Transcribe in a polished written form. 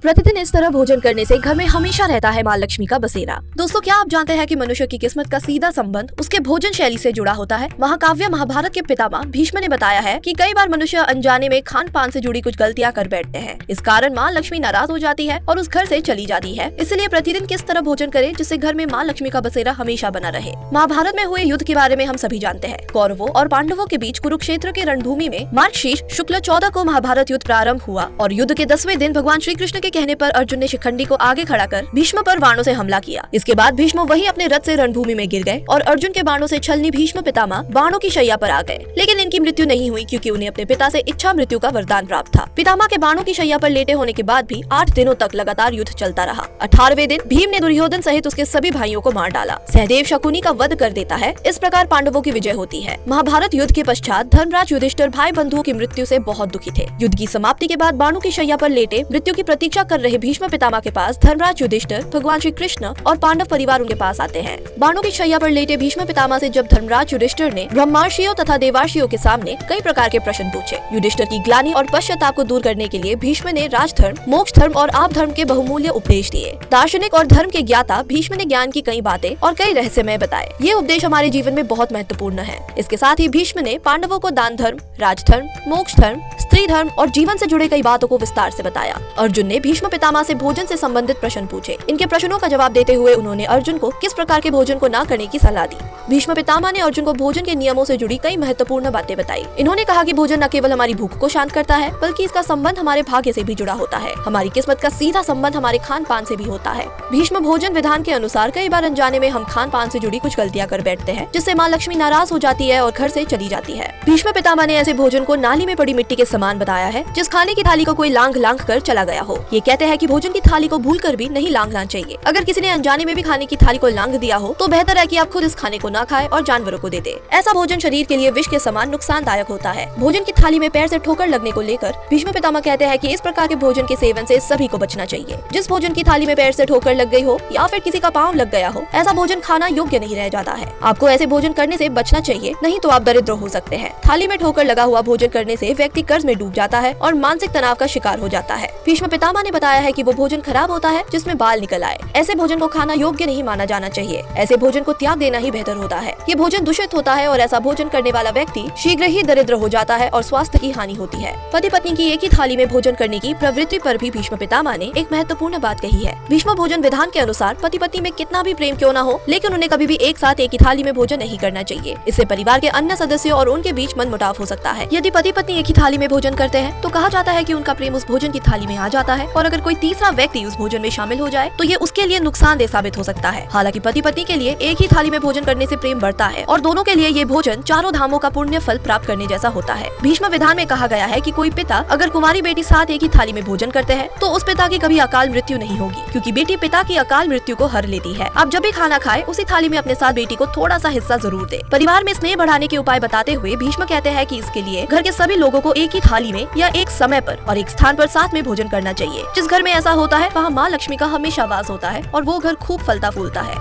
प्रतिदिन इस तरह भोजन करने से घर में हमेशा रहता है माँ लक्ष्मी का बसेरा। दोस्तों, क्या आप जानते हैं कि मनुष्य की किस्मत का सीधा संबंध उसके भोजन शैली से जुड़ा होता है। महाकाव्य महाभारत के पितामह भीष्म ने बताया है कि कई बार मनुष्य अनजाने में खान पान से जुड़ी कुछ गलतियां कर बैठते हैं। इस कारण माँ लक्ष्मी नाराज हो जाती है और उस घर से चली जाती है। इसलिए प्रतिदिन किस तरह भोजन करें जिससे घर में माँ लक्ष्मी का बसेरा हमेशा बना रहे। महाभारत में हुए युद्ध के बारे में हम सभी जानते हैं। कौरवों और पांडवों के बीच कुरुक्षेत्र के रणभूमि में मार्गशीर्ष शुक्ल 14 को महाभारत युद्ध प्रारंभ हुआ और युद्ध के 10वें दिन भगवान श्री कृष्ण के कहने पर अर्जुन ने शिखंडी को आगे खड़ा कर भीष्म पर बाणों से हमला किया। इसके बाद भीष्म वही अपने रथ से रणभूमि में गिर गए और अर्जुन के बाणों से छलनी भीष्म पितामह बाणों की शैया पर आ गए। लेकिन इनकी मृत्यु नहीं हुई क्योंकि उन्हें अपने पिता से इच्छा मृत्यु का वरदान प्राप्त था। पितामह के बाणों की शैया पर लेटे होने के बाद भी 8 दिनों तक लगातार युद्ध चलता रहा। 18वें दिन भीम ने दुर्योधन सहित उसके सभी भाइयों को मार डाला। सहदेव शकुनी का वध कर देता है। इस प्रकार पांडवों की विजय होती है। महाभारत युद्ध के पश्चात धर्मराज युधिष्ठिर भाई बंधुओं की मृत्यु से बहुत दुखी थे। युद्ध की समाप्ति के बाद बाणों की शैया पर लेटे मृत्यु की प्रतीक्षा कर रहे भीष्म पितामह के पास धर्मराज युधिष्ठिर, भगवान श्री कृष्ण और पांडव परिवार उनके पास आते हैं। बाणों की शैया पर लेटे भीष्म पितामह से जब धर्मराज युधिष्ठिर ने ब्रह्मर्षियों तथा देवार्षियों के सामने कई प्रकार के प्रश्न पूछे। युधिष्ठिर की ग्लानि और पश्चाताप को दूर करने के लिए भीष्म ने राजधर्म, मोक्ष धर्म और आप धर्म के बहुमूल्य उपदेश दिए। दार्शनिक और धर्म के ज्ञाता भीष्म ने ज्ञान की कई बातें और कई रहस्यमय बताए। ये उपदेश हमारे जीवन में बहुत महत्वपूर्ण है। इसके साथ ही भीष्म ने पांडवों को दान धर्म, राजधर्म, मोक्ष धर्म, स्त्री धर्म और जीवन से जुड़े कई बातों को विस्तार से बताया। अर्जुन ने भीष्म पितामह से भोजन से संबंधित प्रश्न पूछे। इनके प्रश्नों का जवाब देते हुए उन्होंने अर्जुन को किस प्रकार के भोजन को न करने की सलाह दी। भीष्म पितामह ने अर्जुन को भोजन के नियमों से जुड़ी कई महत्वपूर्ण बातें बताई। इन्होंने कहा कि भोजन न केवल हमारी भूख को शांत करता है बल्कि इसका संबंध हमारे भाग्य से भी जुड़ा होता है। हमारी किस्मत का सीधा संबंध हमारे खान पान से भी होता है। भीष्म भोजन विधान के अनुसार कई बार अनजाने में हम खान पान से जुड़ी कुछ गलतियां कर बैठते हैं जिससे माँ लक्ष्मी नाराज हो जाती है और घर से चली जाती है। भीष्म पितामह ने ऐसे भोजन को नाली में पड़ी मिट्टी के समान बताया है जिस खाने की थाली को कोई लांघ कर चला गया हो। ये कहते हैं कि भोजन की थाली को भूलकर भी नहीं लांघना चाहिए। अगर किसी ने अनजाने में भी खाने की थाली को लांघ दिया हो तो बेहतर है कि आप खुद इस खाने को ना खाएं और जानवरों को दे दे। ऐसा भोजन शरीर के लिए विष के समान नुकसानदायक होता है। भोजन की थाली में पैर से ठोकर लगने को लेकर भीष्म पितामह कहते हैं कि इस प्रकार के भोजन के सेवन से सभी को बचना चाहिए। जिस भोजन की थाली में पैर से ठोकर लग गई हो या फिर किसी का पाँव लग गया हो, ऐसा भोजन खाना योग्य नहीं रह जाता है। आपको ऐसे भोजन करने से बचना चाहिए, नहीं तो आप दरिद्र हो सकते हैं। थाली में ठोकर लगा हुआ भोजन करने से व्यक्ति कर्ज में डूब जाता है और मानसिक तनाव का शिकार हो जाता है। भीष्म पितामह ने बताया है कि वो भोजन खराब होता है जिसमें बाल निकल आए। ऐसे भोजन को खाना योग्य नहीं माना जाना चाहिए। ऐसे भोजन को त्याग देना ही बेहतर होता है। ये भोजन दूषित होता है और ऐसा भोजन करने वाला व्यक्ति शीघ्र ही दरिद्र हो जाता है और स्वास्थ्य की हानि होती है। पति पत्नी की एक ही थाली में भोजन करने की प्रवृत्ति पर भी भीष्म पितामह ने एक महत्वपूर्ण बात कही है। भीष्म भोजन विधान के अनुसार पति पत्नी में कितना भी प्रेम क्यों न हो, लेकिन उन्हें कभी भी एक साथ एक ही थाली में भोजन नहीं करना चाहिए। इससे परिवार के अन्य सदस्यों और उनके बीच मनमुटाव हो सकता है। यदि पति पत्नी एक ही थाली में भोजन करते हैं तो कहा जाता है कि उनका प्रेम उस भोजन की थाली में आ जाता है और अगर कोई तीसरा व्यक्ति उस भोजन में शामिल हो जाए तो ये उसके लिए नुकसानदेह साबित हो सकता है। हालांकि पति पत्नी के लिए एक ही थाली में भोजन करने से प्रेम बढ़ता है और दोनों के लिए ये भोजन चारों धामों का पुण्य फल प्राप्त करने जैसा होता है। भीष्म विधान में कहा गया है कि कोई पिता अगर कुंवारी बेटी साथ एक ही थाली में भोजन करते हैं तो उस पिता की कभी अकाल मृत्यु नहीं होगी, क्योंकि बेटी पिता की अकाल मृत्यु को हर लेती है। आप जब भी खाना खाए उसी थाली में अपने साथ बेटी को थोड़ा सा हिस्सा जरूर दे। परिवार में स्नेह बढ़ाने के उपाय बताते हुए भीष्म कहते हैं कि इसके लिए घर के सभी लोगों को एक ही थाली में या एक समय पर और एक स्थान पर साथ में भोजन करना चाहिए। जिस घर में ऐसा होता है वहाँ माँ लक्ष्मी का हमेशा वास होता है और वो घर खूब फलता फूलता है।